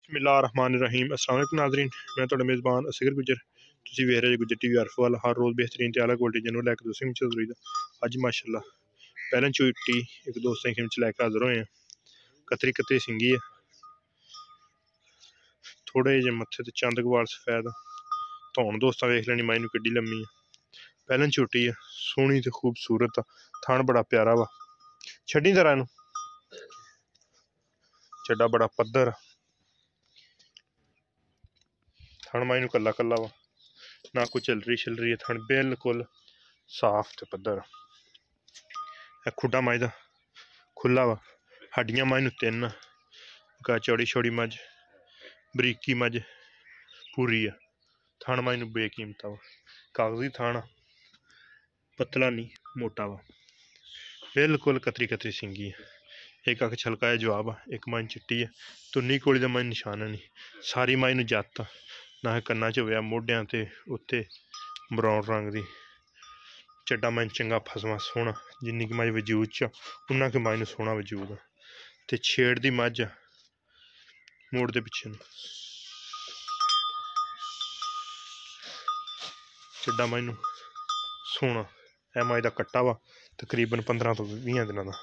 बिस्मिल्लाहिर्रहमानिर्रहीम। अस्सलाम वालेकुम नाज़रीन, मैं तुहाडा मेज़बान असगर गुजर। तुसीं वेख रहे गुजर टीवी अर्फ वाल। हर रोज़ बेहतरीन ते आला क्वालिटी जानवर लैके दोस्तें खिम्च हाज़र होईदा। अज माशाअल्लाह पैह्लें चुट्टी एक दोस्तें खिम्च लैके हाज़र होए हैं। कतरी कतरी सिंगी है, थोड़े जे मत्थे ते चंद वाल सफेद। धौन दोस्तां वेख लैनी माई नूं किड्डी लम्मी है। पैह्लें चुट्टी है, सोहनी ते खूबसूरत आ। थण बड़ा प्यारा वा, छड्डी जरा इनूं। चड्डा बड़ा पद्धर, थण माई नूं कल्ला कल्ला वा, ना कोई चलरी शलरी है। थण बिल्कुल साफ ते पद्धर। खुड्डा माई दा खुला वा, हड्डियां माई नूं तिन्न। गा चौड़ी छौड़ी मझ, बरीकी मझ पूरी है। थण माई नूं बेकीमता वा, कागजी थण, पतला नहीं मोटा वा। बिल्कुल कतरी कतरी सिंगी है। एक अख छलका जवाब है, एक माई चिट्टी है। तुन्नी कोली दा माई निशान नहीं। सारी माई नूं जत्त ना कन्ना च होया, मोढियां ते उत्ते ब्राउन रंग दी। चड्डा माई चंगा फसवा सोहना, जिन्नी कि माई वजूद च उन्ना कि माई नूं सोहना वजूद है। ते छेड़ दी मझ मोड़ दे पिछे नूं। चड्डा माई नूं सोहना। यह माई दा कट्टा वा, तकरीबन 15 तो 20 दिनों का।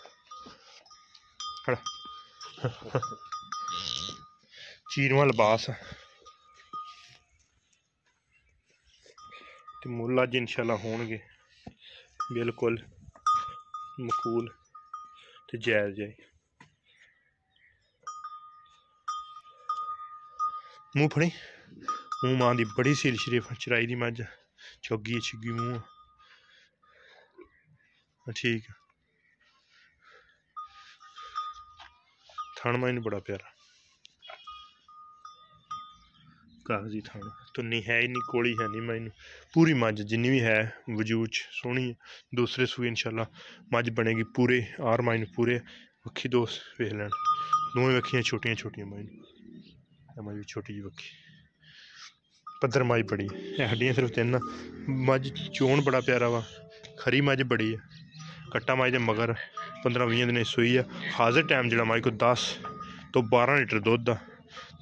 चीरवा लिबास ते मुल्ल अज इंशाअल्लाह होणगे बिल्कुल मकूल ते जायज़ जाए। मूँह फड़ी, मूँह मां दी बड़ी सील शरीफ चराई दी मझ, चुग्गी छिग्गी मूँह ठीक। थण माई नूं बड़ा प्यारा, कागजी थण। तुन्नी है ही नहीं, कोली है नहीं माई नूं। पूरी मझ जिन्नी भी है वजूद सोहनी है। दूसरे सूए इंशाअल्लाह मझ बनेगी पूरे आर माई नूं पूरे। वक्खी दोस्त वेख लैन, दोवें वक्खियां छोटियां छोटियां माई नूं। माई भी छोटी जी वक्खी, पद्धर माई बड़ी है। हड्डियां सिर्फ तिन्न। मझ चोन बड़ा प्यारा वा, खरी मझ बड़ी है। कट्टा माई दे मगर 15-20 दिन सूई है। हाजिर टाइम जो माई को 10 तो 12 लीटर दुद्ध आ।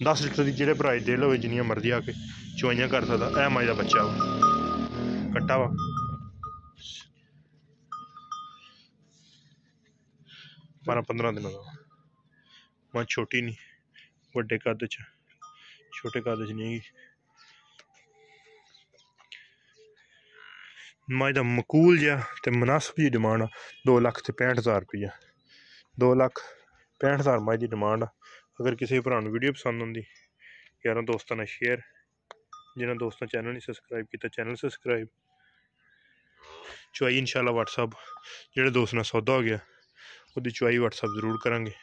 10 लीटर की जेह्ड़े भरा दिल हो जिन्नियां मर्जी आके चवाइयां कर सकदा। यह माई का बच्चा वा, कट्टा वा। 12-15 दिनों का मां छोटी नहीं, वड्डे कद च, छोटे कद च नहीं। माई दा मकूल जहा ते मुनासिब जी डिमांड आ 2,65,000 रुपया। 2,65,000 माई की डिमांड आ। अगर किसी भरा नूं वीडियो पसंद आती, यारों दोस्तों ने शेयर, जिन्होंने दोस्तों चैनल नहीं सबसक्राइब किया चैनल सबसक्राइब। चुआई इंशाअल्लाह व्हाट्सअप जो दोस्त ने सौदा हो गया उसकी चुआई व्हाट्सअप जरूर करांगे।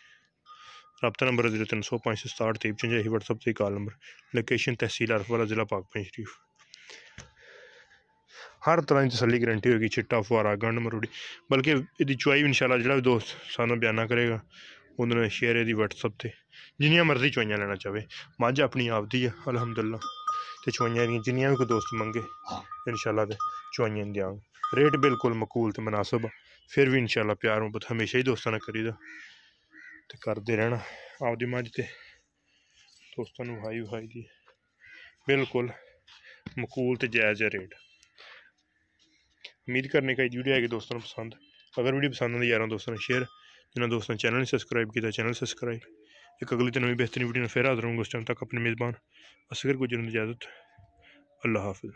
रब्ता नंबर 030567 व्हाट्सअप से कॉल नंबर। लोकेशन तहसील अरफवाला, जिला पाकपंज शरीफ। हर तरह की तसली गारंटी होगी, चिट्टा फुआरा गंढ मरूड़ी। बल्कि यदि चुआई इंशाअल्लाह जो भी दोस्त सानू बयाना करेगा उन्होंने शेयर यदि व्हाट्सअप से जिन्नियां मर्जी चुआइयां लेना चाहे। मझ अपनी आपदी है अलहमदुलिल्लाह, तो चुआइयां जिन्नियां भी कोई दोस्त मंगे इंशाअल्लाह ते चुआइयां देंगे। रेट बिल्कुल मकूल तो मुनासिब आ। फिर भी इंशाअल्लाह प्यार मुहब्बत हमेशा ही दोस्तों ने करी दा ते करते रहना। आपदी मझ ते दोस्तों नूं वाई वहाई दी बिल्कुल मकूल तो जायज़ है रेट। उम्मीद करने का वीडियो आएगी दोस्तों को पसंद। अगर वीडियो पसंद आती यारों दोस्तों ने शेयर, जिन्होंने दोस्तों ने चैनल नहीं सबसक्राइब किया चैनल सबसक्राइब। एक अगली तो नवी बेहतरीन वीडियो में फिर हाजिर होंगे। उस टाइम तक अपने मेज़बान असगर गुजर इजाज़त। अल्लाह हाफिज़।